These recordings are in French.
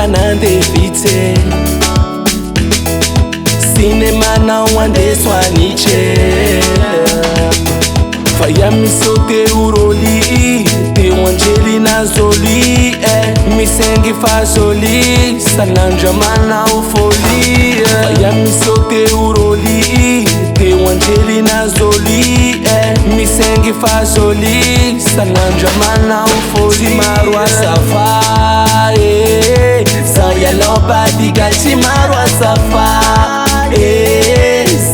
nandevite Cinema não andeso aniche Faya misote uroli Te Angelina Zoli Misengi fazoli Sananja mana ufoli Faya misote uroli Te Angelina Zoli Misengi fazoli Sananja mana ufoli Marwa safa Sauya loba diga Marwa safa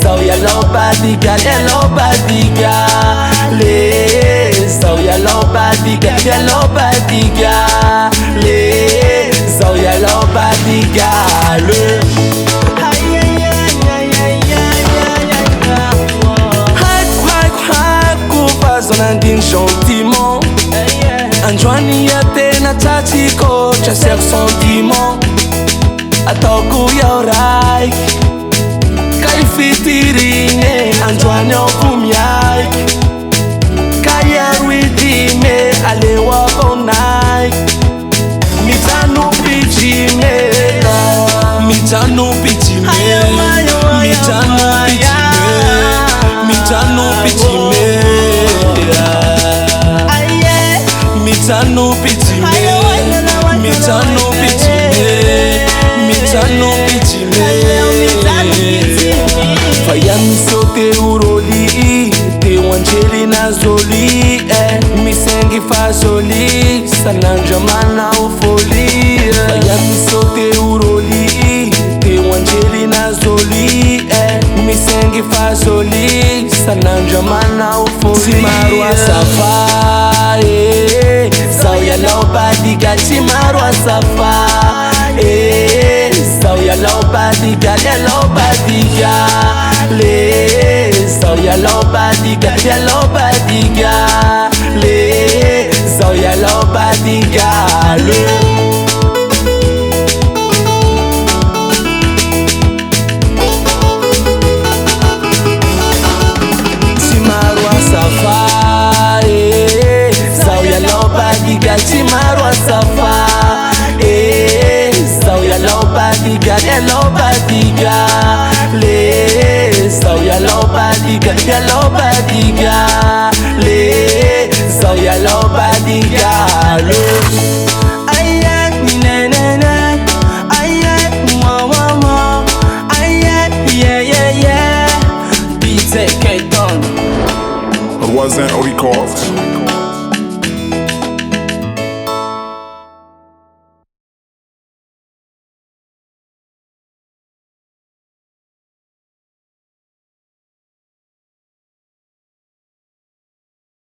Sauya loba diga loba diga Le Sauya loba diga loba diga Le Sauya loba diga le Zonandin gentiment Anjouani yate na taciko Chaser sentiment Atoko yorai Kai fitirine Anjouani opumiai Kaya ruidime Ale wakonai Mitanu pichime Mitanu pichime Mitanu pichime Mitanu pichime Mitanu pitime, mitanu pitime, mitanu pitime. Faya misote uroli, te Angelina Zoli, misengi fazoli, sananja mana ufoli. Faya misote uroli, te Angelina Zoli, misengi fazoli, sananja mana ufoli. Marwa safa. Sauya loba diga Marwa safa Sauya loba diga loba diga Le Sauya loba diga loba diga Le Sauya loba diga le Marwa safa Sauya loba diga loba diga Le Sauya loba diga loba diga Le Sauya loba diga le Ayat ni na na na Ayat mwa mwa mwa Ayat yeah yeah yeah BTK done Wasn't records.